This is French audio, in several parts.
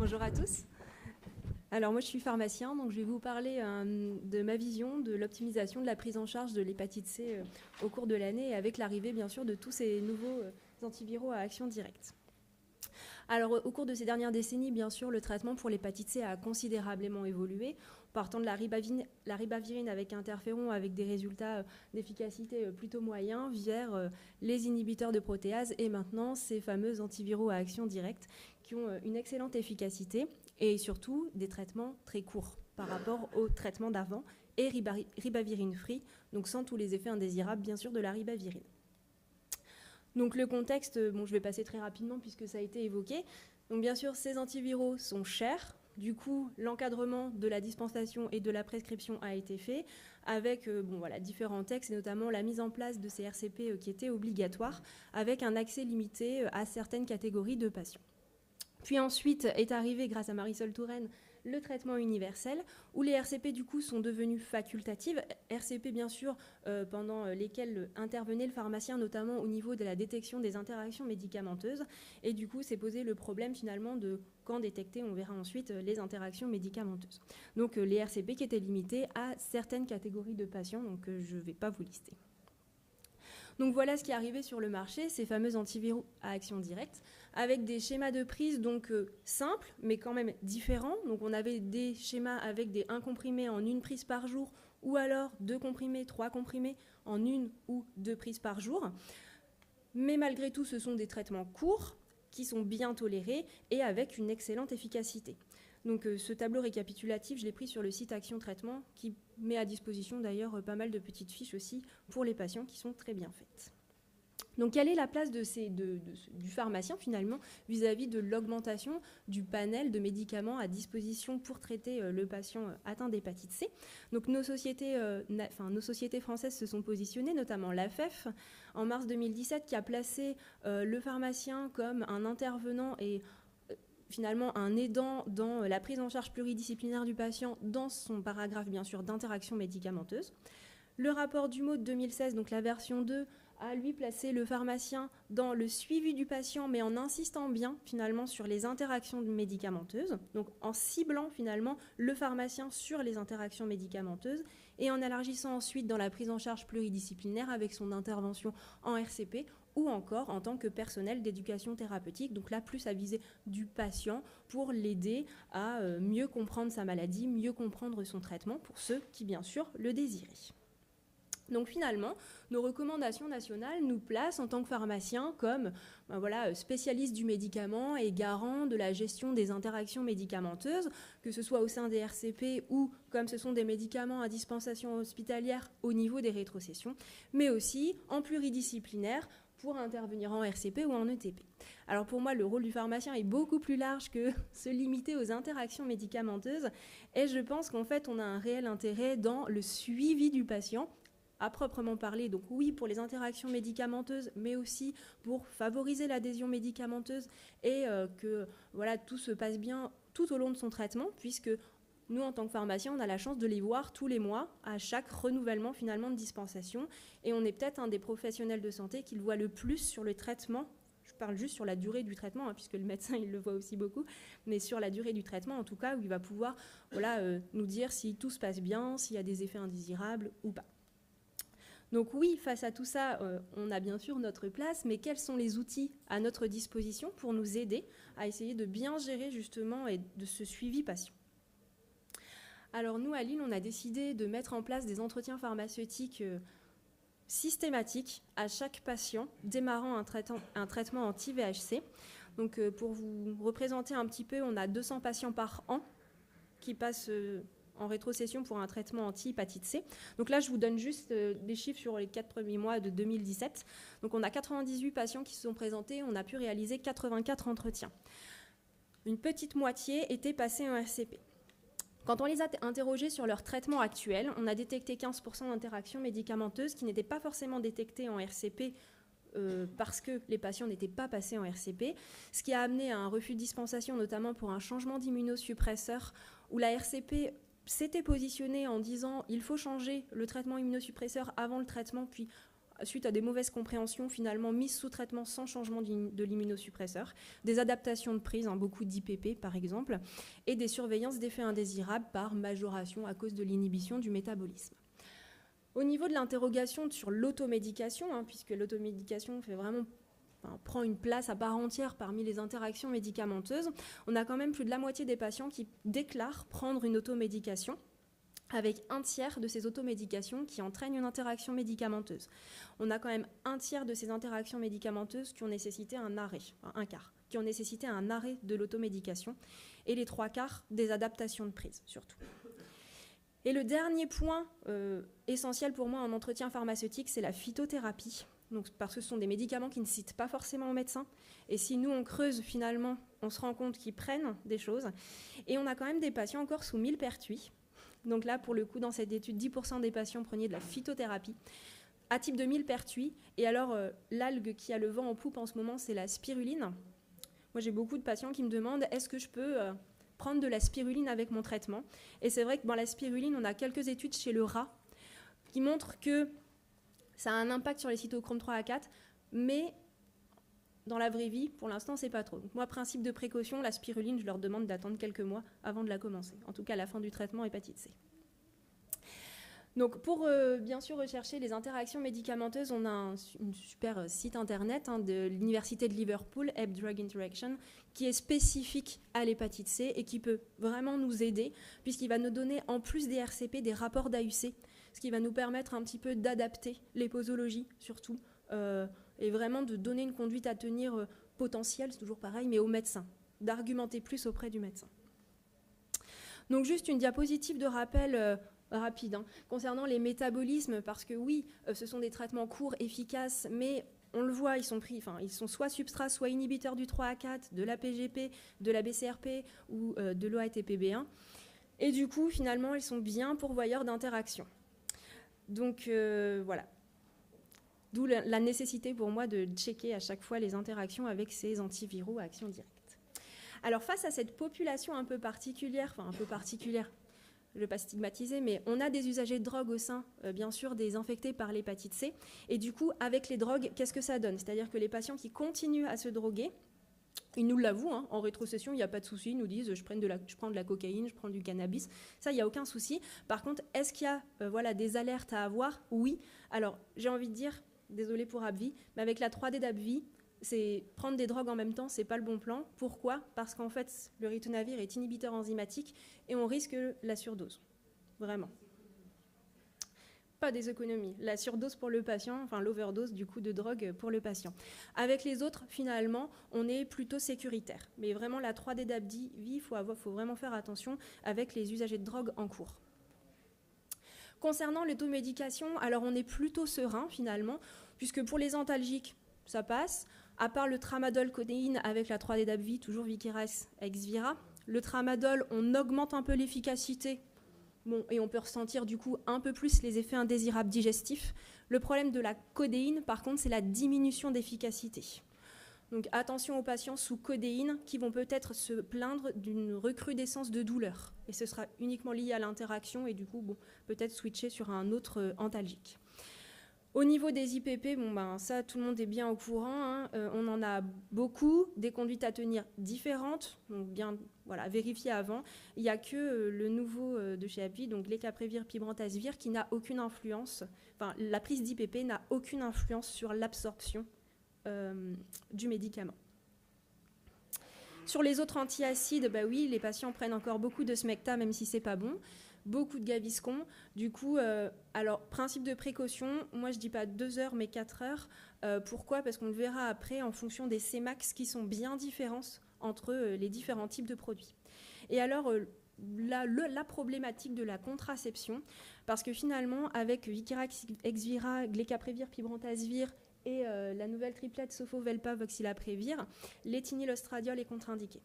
Bonjour à tous. Alors moi je suis pharmacien, donc je vais vous parler de ma vision de l'optimisation de la prise en charge de l'hépatite C au cours de l'année, avec l'arrivée bien sûr de tous ces nouveaux antiviraux à action directe. Alors au cours de ces dernières décennies, bien sûr, le traitement pour l'hépatite C a considérablement évolué, partant de la ribavirine avec interféron avec des résultats d'efficacité plutôt moyens, vers les inhibiteurs de protéase et maintenant ces fameux antiviraux à action directe qui ont une excellente efficacité et surtout des traitements très courts par rapport aux traitements d'avant et ribavirine free, donc sans tous les effets indésirables bien sûr de la ribavirine. Donc le contexte, je vais passer très rapidement puisque ça a été évoqué. Donc bien sûr, ces antiviraux sont chers. Du coup, l'encadrement de la dispensation et de la prescription a été fait avec différents textes et notamment la mise en place de ces RCP qui étaient obligatoires avec un accès limité à certaines catégories de patients. Puis ensuite est arrivé, grâce à Marisol Touraine, le traitement universel, où les RCP du coup sont devenus facultatives. RCP bien sûr, pendant lesquels intervenait le pharmacien, notamment au niveau de la détection des interactions médicamenteuses. Et du coup, c'est posé le problème finalement de quand détecter, on verra ensuite, les interactions médicamenteuses. Donc les RCP qui étaient limités à certaines catégories de patients, donc je ne vais pas vous lister. Donc voilà ce qui est arrivé sur le marché, ces fameux antiviraux à action directe, avec des schémas de prise donc simples, mais quand même différents. Donc on avait des schémas avec des 1 comprimé en 1 prise par jour, ou alors 2 comprimés, 3 comprimés en 1 ou 2 prises par jour. Mais malgré tout, ce sont des traitements courts, qui sont bien tolérés et avec une excellente efficacité. Donc ce tableau récapitulatif, je l'ai pris sur le site Action Traitement, qui met à disposition d'ailleurs pas mal de petites fiches aussi pour les patients qui sont très bien faites. Donc quelle est la place du pharmacien finalement vis-à-vis de l'augmentation du panel de médicaments à disposition pour traiter le patient atteint d'hépatite C? Donc nos sociétés françaises se sont positionnées, notamment l'AFEF, en mars 2017, qui a placé le pharmacien comme un intervenant et finalement un aidant dans la prise en charge pluridisciplinaire du patient dans son paragraphe bien sûr d'interaction médicamenteuse. Le rapport Dumont de 2016, donc la version 2, a lui placé le pharmacien dans le suivi du patient, mais en insistant bien finalement sur les interactions médicamenteuses, donc en ciblant finalement le pharmacien sur les interactions médicamenteuses et en élargissant ensuite dans la prise en charge pluridisciplinaire avec son intervention en RCP ou encore en tant que personnel d'éducation thérapeutique, donc là plus à visée du patient pour l'aider à mieux comprendre sa maladie, mieux comprendre son traitement pour ceux qui bien sûr le désiraient. Donc finalement, nos recommandations nationales nous placent en tant que pharmaciens comme spécialistes du médicament et garants de la gestion des interactions médicamenteuses, que ce soit au sein des RCP ou comme ce sont des médicaments à dispensation hospitalière au niveau des rétrocessions, mais aussi en pluridisciplinaire pour intervenir en RCP ou en ETP. Alors pour moi, le rôle du pharmacien est beaucoup plus large que se limiter aux interactions médicamenteuses et je pense qu'en fait, on a un réel intérêt dans le suivi du patient à proprement parler, donc oui pour les interactions médicamenteuses, mais aussi pour favoriser l'adhésion médicamenteuse et que tout se passe bien tout au long de son traitement, puisque nous, en tant que pharmaciens, on a la chance de les voir tous les mois à chaque renouvellement finalement de dispensation, et on est peut-être un des professionnels de santé qui le voit le plus sur le traitement. Je parle juste sur la durée du traitement, puisque le médecin il le voit aussi beaucoup, mais sur la durée du traitement en tout cas, où il va pouvoir nous dire si tout se passe bien, s'il y a des effets indésirables ou pas. Donc oui, face à tout ça, on a bien sûr notre place, mais quels sont les outils à notre disposition pour nous aider à essayer de bien gérer justement et de ce suivi patient? Alors nous, à Lille, on a décidé de mettre en place des entretiens pharmaceutiques systématiques à chaque patient démarrant un traitement anti-VHC. Donc pour vous représenter un petit peu, on a 200 patients par an qui passent en rétrocession pour un traitement anti-hépatite C. Donc là, je vous donne juste des chiffres sur les 4 premiers mois de 2017. Donc on a 98 patients qui se sont présentés, on a pu réaliser 84 entretiens. Une petite moitié était passée en RCP. Quand on les a interrogés sur leur traitement actuel, on a détecté 15% d'interactions médicamenteuses qui n'étaient pas forcément détectées en RCP parce que les patients n'étaient pas passés en RCP, ce qui a amené à un refus de dispensation, notamment pour un changement d'immunosuppresseur, où la RCP s'était positionnée en disant il faut changer le traitement immunosuppresseur avant le traitement, puis suite à des mauvaises compréhensions, finalement mises sous traitement sans changement de l'immunosuppresseur, des adaptations de prise, beaucoup d'IPP par exemple, et des surveillances d'effets indésirables par majoration à cause de l'inhibition du métabolisme. Au niveau de l'interrogation sur l'automédication, puisque l'automédication prend une place à part entière parmi les interactions médicamenteuses, on a quand même plus de la moitié des patients qui déclarent prendre une automédication, avec un tiers de ces automédications qui entraînent une interaction médicamenteuse. On a quand même un tiers de ces interactions médicamenteuses qui ont nécessité un arrêt, un quart, qui ont nécessité un arrêt de l'automédication, et les 3/4 des adaptations de prise, surtout. Et le dernier point essentiel pour moi en entretien pharmaceutique, c'est la phytothérapie. Donc, parce que ce sont des médicaments qui ne citent pas forcément au médecin. Et si nous, on creuse, finalement, on se rend compte qu'ils prennent des choses. Et on a quand même des patients encore sous millepertuis. Donc là, pour le coup, dans cette étude, 10% des patients prenaient de la phytothérapie à type de millepertuis. Et alors, l'algue qui a le vent en poupe en ce moment, c'est la spiruline. Moi, j'ai beaucoup de patients qui me demandent « Est-ce que je peux prendre de la spiruline avec mon traitement ?» Et c'est vrai que la spiruline, on a quelques études chez le rat qui montrent que ça a un impact sur les cytochromes 3 à 4, mais dans la vraie vie, pour l'instant, c'est pas trop. Donc moi, principe de précaution, la spiruline, je leur demande d'attendre quelques mois avant de la commencer. En tout cas, à la fin du traitement hépatite C. Donc pour bien sûr rechercher les interactions médicamenteuses, on a un super site internet de l'université de Liverpool, Hep Drug Interaction, qui est spécifique à l'hépatite C et qui peut vraiment nous aider, puisqu'il va nous donner en plus des RCP des rapports d'AUC, ce qui va nous permettre un petit peu d'adapter les posologies surtout, et vraiment de donner une conduite à tenir potentielle, c'est toujours pareil, mais au médecin, d'argumenter plus auprès du médecin. Donc juste une diapositive de rappel rapide concernant les métabolismes, parce que oui, ce sont des traitements courts, efficaces, mais on le voit, ils sont soit substrats, soit inhibiteurs du 3 à 4, de la PGP, de la BCRP ou de l'OATPB1. Et du coup, finalement, ils sont bien pourvoyeurs d'interaction. Donc voilà. D'où la nécessité pour moi de checker à chaque fois les interactions avec ces antiviraux à action directe. Alors face à cette population un peu particulière, je ne vais pas stigmatiser, mais on a des usagers de drogue au sein, bien sûr, des infectés par l'hépatite C. Et du coup, avec les drogues, qu'est-ce que ça donne? C'est-à-dire que les patients qui continuent à se droguer, ils nous l'avouent, en rétrocession, il n'y a pas de souci, ils nous disent je prends de la cocaïne, je prends du cannabis, ça, il n'y a aucun souci. Par contre, est-ce qu'il y a des alertes à avoir? Oui. Alors, j'ai envie de dire, désolé pour AbbVie, mais avec la 3D d'AbbVie, c'est prendre des drogues en même temps, c'est pas le bon plan. Pourquoi? Parce qu'en fait, le ritonavir est inhibiteur enzymatique et on risque la surdose. Vraiment. Pas des économies. La surdose pour le patient, l'overdose du coup de drogue pour le patient. Avec les autres, finalement, on est plutôt sécuritaire. Mais vraiment, la 3D d'AbbVie, il faut vraiment faire attention avec les usagers de drogue en cours. Concernant l'automédication, alors on est plutôt serein finalement, puisque pour les antalgiques, ça passe. À part le tramadol codéine avec la 3D d'AbbVie, toujours Viqueras Exvira. Le tramadol, on augmente un peu l'efficacité, et on peut ressentir du coup un peu plus les effets indésirables digestifs. Le problème de la codéine, par contre, c'est la diminution d'efficacité. Donc attention aux patients sous codéine qui vont peut-être se plaindre d'une recrudescence de douleur. Et ce sera uniquement lié à l'interaction et du coup, peut-être switcher sur un autre antalgique. Au niveau des IPP, ça, tout le monde est bien au courant. On en a beaucoup, des conduites à tenir différentes, donc bien vérifier avant. Il n'y a que le nouveau de chez AbbVie, donc Glecaprévir, Pibrantazvir, qui n'a aucune influence. La prise d'IPP n'a aucune influence sur l'absorption du médicament. Sur les autres antiacides, oui, les patients prennent encore beaucoup de Smecta, même si c'est pas bon. Beaucoup de Gaviscon. Du coup, alors, principe de précaution, moi je dis pas 2 heures, mais 4 heures. Pourquoi? Parce qu'on le verra après en fonction des Cmax qui sont bien différents entre les différents types de produits. Et alors, la problématique de la contraception, parce que finalement, avec Viqueras Exvira, Glecaprévir, Pibrantazvir et la nouvelle triplette Sofo-Velpa, Voxilaprévir, l'éthénylostradiol est contre-indiqué.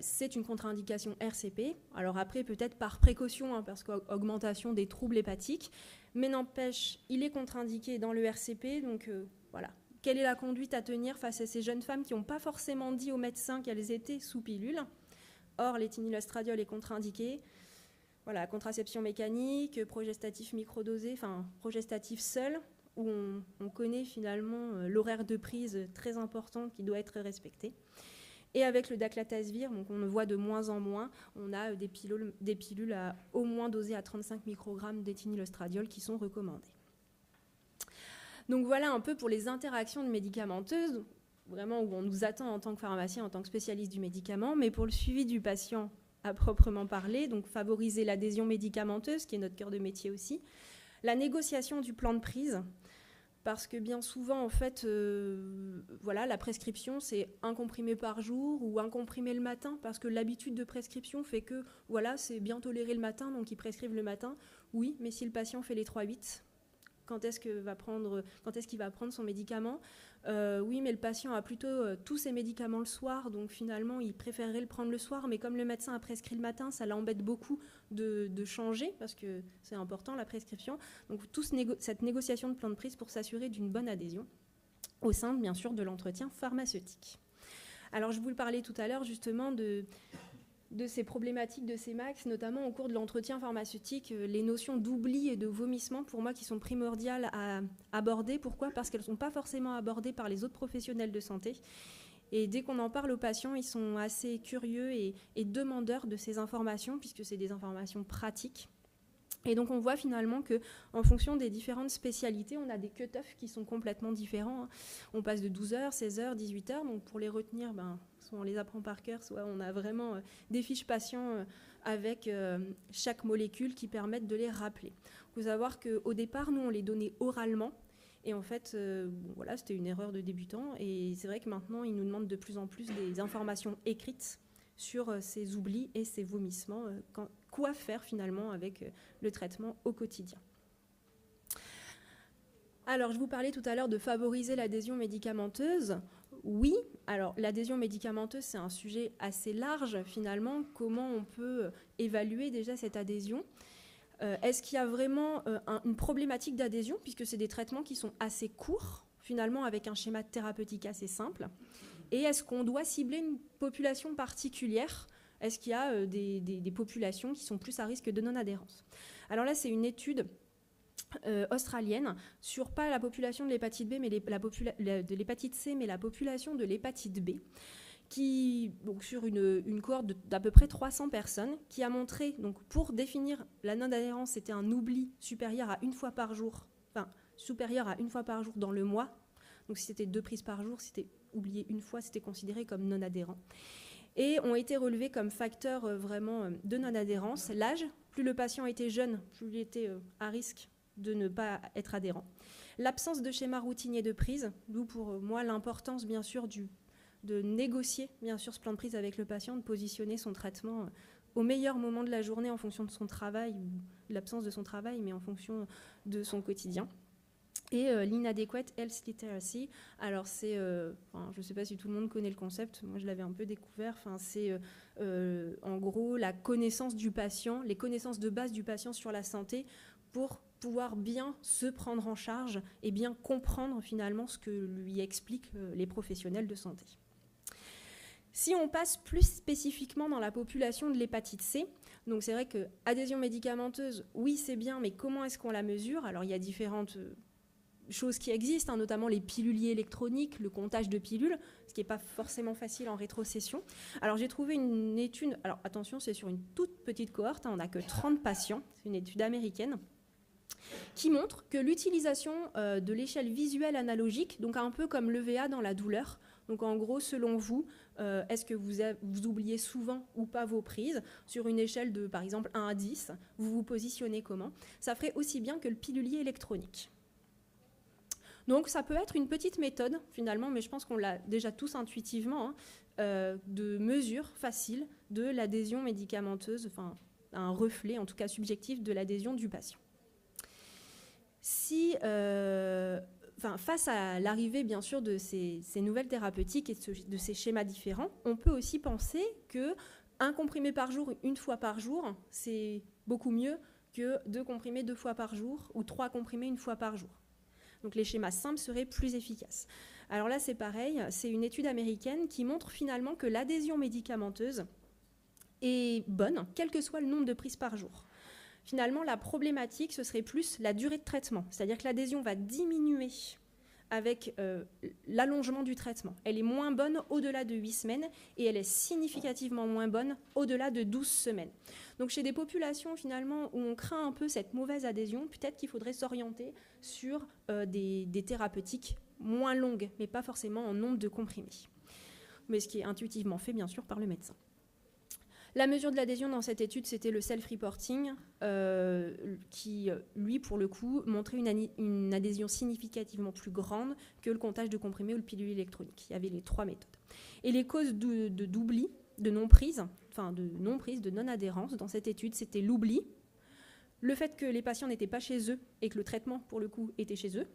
C'est une contre-indication RCP. Alors après, peut-être par précaution, parce qu'augmentation des troubles hépatiques, mais n'empêche, il est contre-indiqué dans le RCP. Donc voilà. Quelle est la conduite à tenir face à ces jeunes femmes qui n'ont pas forcément dit au médecin qu'elles étaient sous pilule? Or, l'éthénylostradiol est contre-indiqué. Voilà, contraception mécanique, progestatif microdosé, enfin progestatif seul, où on connaît finalement l'horaire de prise très important qui doit être respecté. Et avec le daclatasvir, donc on le voit de moins en moins, on a des pilules à, au moins dosées à 35 microgrammes d'éthénylestradiol qui sont recommandées. Donc voilà un peu pour les interactions de médicamenteuses, vraiment où on nous attend en tant que pharmacien, en tant que spécialiste du médicament, mais pour le suivi du patient à proprement parler, donc favoriser l'adhésion médicamenteuse, qui est notre cœur de métier aussi, la négociation du plan de prise, parce que bien souvent, en fait, voilà, la prescription, c'est un comprimé par jour ou un comprimé le matin, parce que l'habitude de prescription fait que, voilà, c'est bien toléré le matin, donc ils prescrivent le matin. Oui, mais si le patient fait les 3-8, quand est-ce qu'il va prendre son médicament ? Oui, mais le patient a plutôt tous ses médicaments le soir, donc finalement, il préférerait le prendre le soir, mais comme le médecin a prescrit le matin, ça l'embête beaucoup de changer, parce que c'est important, la prescription. Donc, cette négociation de plan de prise pour s'assurer d'une bonne adhésion au sein, bien sûr, de l'entretien pharmaceutique. Alors, je vous le parlais tout à l'heure, justement, de ces problématiques de CMAX, notamment au cours de l'entretien pharmaceutique, les notions d'oubli et de vomissement, pour moi, qui sont primordiales à aborder. Pourquoi ? Parce qu'elles ne sont pas forcément abordées par les autres professionnels de santé. Et dès qu'on en parle aux patients, ils sont assez curieux et demandeurs de ces informations, puisque c'est des informations pratiques. Et donc, on voit finalement qu'en fonction des différentes spécialités, on a des cut-offs qui sont complètement différents. On passe de 12h, 16h, 18h. Donc, pour les retenir, soit on les apprend par cœur, soit on a vraiment des fiches patients avec chaque molécule qui permettent de les rappeler. Il faut savoir qu'au départ, nous, on les donnait oralement. Et en fait, voilà, c'était une erreur de débutant. Et c'est vrai que maintenant, ils nous demandent de plus en plus des informations écrites sur ces oublis et ces vomissements. Quoi faire finalement avec le traitement au quotidien. Alors, je vous parlais tout à l'heure de favoriser l'adhésion médicamenteuse. Oui, alors l'adhésion médicamenteuse, c'est un sujet assez large finalement. Comment on peut évaluer déjà cette adhésion ? Est-ce qu'il y a vraiment une problématique d'adhésion, puisque c'est des traitements qui sont assez courts, finalement, avec un schéma thérapeutique assez simple ? Et est-ce qu'on doit cibler une population particulière ? Est-ce qu'il y a des populations qui sont plus à risque de non-adhérence ? Alors là, c'est une étude australienne sur pas la population de l'hépatite B, mais de l'hépatite C, mais la population de l'hépatite B, donc sur une cohorte d'à peu près 300 personnes, qui a montré, donc pour définir la non-adhérence, c'était un oubli supérieur à une fois par jour, dans le mois. Donc si c'était 2 prises par jour, si c'était oublié une fois, c'était considéré comme non-adhérent. Et ont été relevés comme facteurs vraiment de non-adhérence l'âge. Plus le patient était jeune, plus il était à risque de ne pas être adhérent. L'absence de schéma routinier de prise, d'où pour moi l'importance bien sûr de négocier bien sûr ce plan de prise avec le patient, de positionner son traitement au meilleur moment de la journée en fonction de son travail ou de l'absence de son travail, mais en fonction de son quotidien. Et l'inadequate health literacy, alors c'est, je ne sais pas si tout le monde connaît le concept, moi je l'avais un peu découvert, c'est en gros la connaissance du patient, les connaissances de base du patient sur la santé pour pouvoir bien se prendre en charge et bien comprendre finalement ce que lui expliquent les professionnels de santé. Si on passe plus spécifiquement dans la population de l'hépatite C, donc c'est vrai que adhésion médicamenteuse, oui c'est bien, mais comment est-ce qu'on la mesure ? Alors il y a différentes choses qui existent, notamment les piluliers électroniques, le comptage de pilules, ce qui n'est pas forcément facile en rétrocession. Alors j'ai trouvé une étude, alors attention, c'est sur une toute petite cohorte, on n'a que 30 patients, c'est une étude américaine, qui montre que l'utilisation de l'échelle visuelle analogique, donc un peu comme l'EVA dans la douleur, donc en gros, selon vous, est-ce que vous oubliez souvent ou pas vos prises ? Sur une échelle de, par exemple, 1 à 10, vous vous positionnez comment ? Ça ferait aussi bien que le pilulier électronique. Donc ça peut être une petite méthode, finalement, mais je pense qu'on l'a déjà tous intuitivement, de mesure facile de l'adhésion médicamenteuse, enfin un reflet, en tout cas subjectif, de l'adhésion du patient. Face à l'arrivée, bien sûr, de ces nouvelles thérapeutiques et de ces schémas différents, on peut aussi penser qu'un comprimé par jour, une fois par jour, c'est beaucoup mieux que 2 comprimés 2 fois par jour ou 3 comprimés une fois par jour. Donc les schémas simples seraient plus efficaces. Alors là, c'est pareil, c'est une étude américaine qui montre finalement que l'adhésion médicamenteuse est bonne, quel que soit le nombre de prises par jour. Finalement, la problématique, ce serait plus la durée de traitement. C'est-à-dire que l'adhésion va diminuer avec l'allongement du traitement. Elle est moins bonne au-delà de 8 semaines et elle est significativement moins bonne au-delà de 12 semaines. Donc chez des populations finalement où on craint un peu cette mauvaise adhésion, peut-être qu'il faudrait s'orienter sur des thérapeutiques moins longues, mais pas forcément en nombre de comprimés. Mais ce qui est intuitivement fait bien sûr par le médecin. La mesure de l'adhésion dans cette étude, c'était le self-reporting, qui, lui, pour le coup, montrait une adhésion significativement plus grande que le comptage de comprimés ou le pilule électronique. Il y avait les 3 méthodes. Et les causes d'oubli, de non-prise, de non-adhérence dans cette étude, c'était l'oubli, le fait que les patients n'étaient pas chez eux et que le traitement, pour le coup, était chez eux,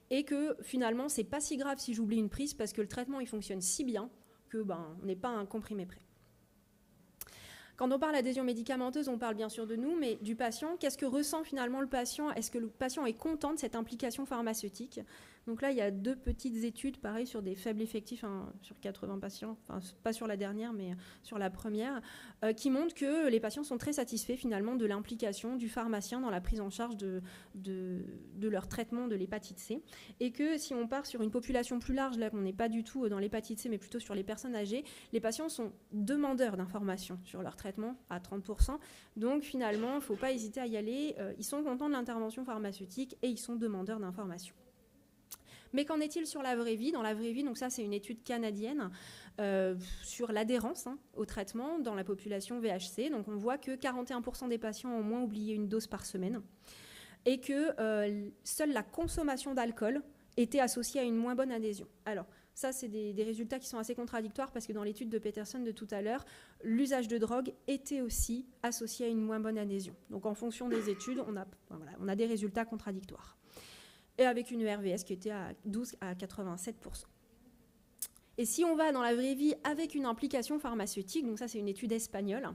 et que finalement, c'est pas si grave si j'oublie une prise parce que le traitement, il fonctionne si bien que on n'est pas un comprimé prêt. Quand on parle d'adhésion médicamenteuse, on parle bien sûr de nous, mais du patient. Qu'est-ce que ressent finalement le patient? Est-ce que le patient est content de cette implication pharmaceutique? Donc là, il y a 2 petites études, pareil, sur des faibles effectifs, sur 80 patients, enfin pas sur la dernière, mais sur la première, qui montrent que les patients sont très satisfaits finalement de l'implication du pharmacien dans la prise en charge de leur traitement de l'hépatite C. Et que si on part sur une population plus large, là on n'est pas du tout dans l'hépatite C, mais plutôt sur les personnes âgées, les patients sont demandeurs d'informations sur leur traitement à 30%. Donc finalement, il ne faut pas hésiter à y aller. Ils sont contents de l'intervention pharmaceutique et ils sont demandeurs d'informations. Mais qu'en est-il sur la vraie vie? Dans la vraie vie, donc ça c'est une étude canadienne sur l'adhérence au traitement dans la population VHC. Donc on voit que 41% des patients ont au moins oublié une dose par semaine et que seule la consommation d'alcool était associée à une moins bonne adhésion. Alors ça c'est des résultats qui sont assez contradictoires parce que dans l'étude de Peterson de tout à l'heure, l'usage de drogue était aussi associé à une moins bonne adhésion. Donc en fonction des études, on a des résultats contradictoires. Et avec une ERVS qui était à 12 à 87%. Et si on va dans la vraie vie avec une implication pharmaceutique, donc ça c'est une étude espagnole,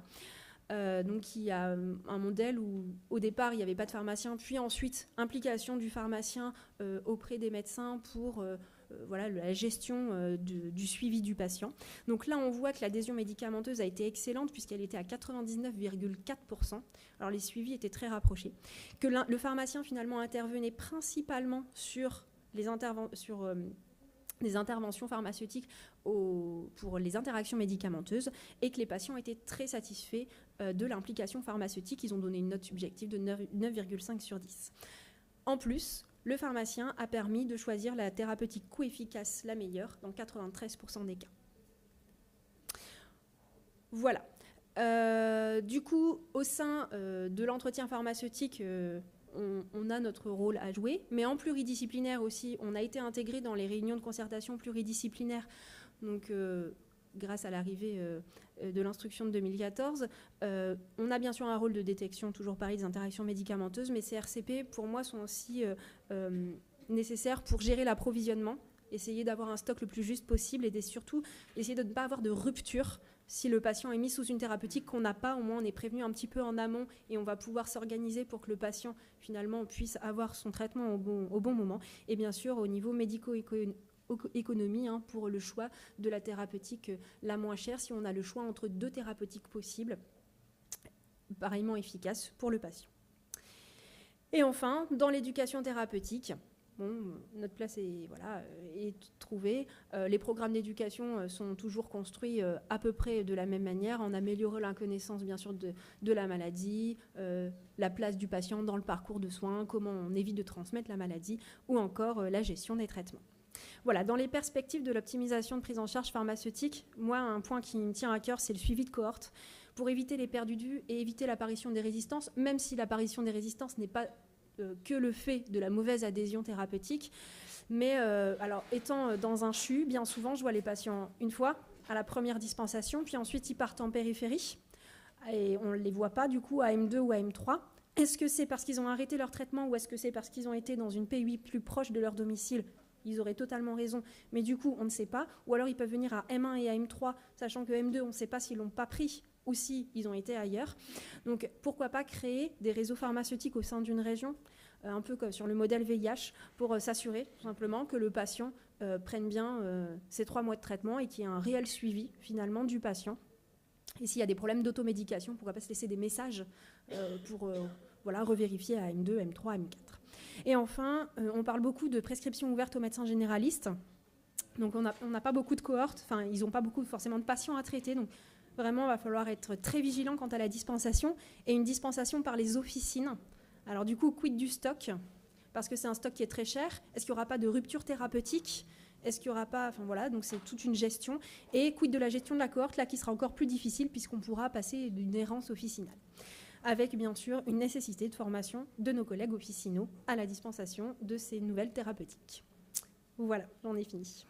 donc il y a un modèle où au départ il n'y avait pas de pharmacien, puis ensuite implication du pharmacien auprès des médecins pour la gestion du suivi du patient. Donc là on voit que l'adhésion médicamenteuse a été excellente puisqu'elle était à 99,4%. Alors les suivis étaient très rapprochés. Que le pharmacien finalement intervenait principalement sur les interventions pharmaceutiques pour les interactions médicamenteuses et que les patients étaient très satisfaits de l'implication pharmaceutique. Ils ont donné une note subjective de 9,5 sur 10. En plus, le pharmacien a permis de choisir la thérapeutique co-efficace la meilleure dans 93% des cas. Voilà. Du coup, au sein de l'entretien pharmaceutique, on a notre rôle à jouer, mais en pluridisciplinaire aussi, on a été intégré dans les réunions de concertation pluridisciplinaires, donc grâce à l'arrivée de l'instruction de 2014. On a bien sûr un rôle de détection, toujours pareil, des interactions médicamenteuses, mais ces RCP, pour moi, sont aussi nécessaires pour gérer l'approvisionnement, essayer d'avoir un stock le plus juste possible et surtout essayer de ne pas avoir de rupture. Si le patient est mis sous une thérapeutique qu'on n'a pas, au moins on est prévenu un petit peu en amont et on va pouvoir s'organiser pour que le patient finalement puisse avoir son traitement au bon moment. Et bien sûr au niveau médico-économie pour le choix de la thérapeutique la moins chère, si on a le choix entre 2 thérapeutiques possibles, pareillement efficaces pour le patient. Et enfin, dans l'éducation thérapeutique, notre place est trouvée. Les programmes d'éducation sont toujours construits à peu près de la même manière, en améliorant la connaissance bien sûr de la maladie, la place du patient dans le parcours de soins, comment on évite de transmettre la maladie, ou encore la gestion des traitements. Voilà, dans les perspectives de l'optimisation de prise en charge pharmaceutique, moi, un point qui me tient à cœur, c'est le suivi de cohorte, pour éviter les perdus et éviter l'apparition des résistances, même si l'apparition des résistances n'est pas que le fait de la mauvaise adhésion thérapeutique. Mais alors, étant dans un CHU, bien souvent, je vois les patients une fois, à la première dispensation, puis ensuite ils partent en périphérie, et on ne les voit pas du coup à M2 ou à M3. Est-ce que c'est parce qu'ils ont arrêté leur traitement ou est-ce que c'est parce qu'ils ont été dans une PUI plus proche de leur domicile? Ils auraient totalement raison, mais du coup, on ne sait pas. Ou alors, ils peuvent venir à M1 et à M3, sachant que M2, on ne sait pas s'ils ne l'ont pas pris ou s'ils ont été ailleurs. Donc, pourquoi pas créer des réseaux pharmaceutiques au sein d'une région, un peu comme sur le modèle VIH, pour s'assurer, tout simplement, que le patient prenne bien ses 3 mois de traitement et qu'il y ait un réel suivi, finalement, du patient. Et s'il y a des problèmes d'automédication, pourquoi pas se laisser des messages pour voilà, revérifier à M2, M3, M4. Et enfin, on parle beaucoup de prescriptions ouvertes aux médecins généralistes. Donc on n'a pas beaucoup de cohortes, enfin ils n'ont pas beaucoup forcément de patients à traiter, donc vraiment il va falloir être très vigilant quant à la dispensation, et une dispensation par les officines. Alors du coup, quid du stock? Parce que c'est un stock qui est très cher. Est-ce qu'il n'y aura pas de rupture thérapeutique? Est-ce qu'il n'y aura pas... Enfin voilà, donc c'est toute une gestion. Et quid de la gestion de la cohorte, là, qui sera encore plus difficile, puisqu'on pourra passer d'une errance officinale. Avec bien sûr une nécessité de formation de nos collègues officinaux à la dispensation de ces nouvelles thérapeutiques. Voilà, j'en ai fini.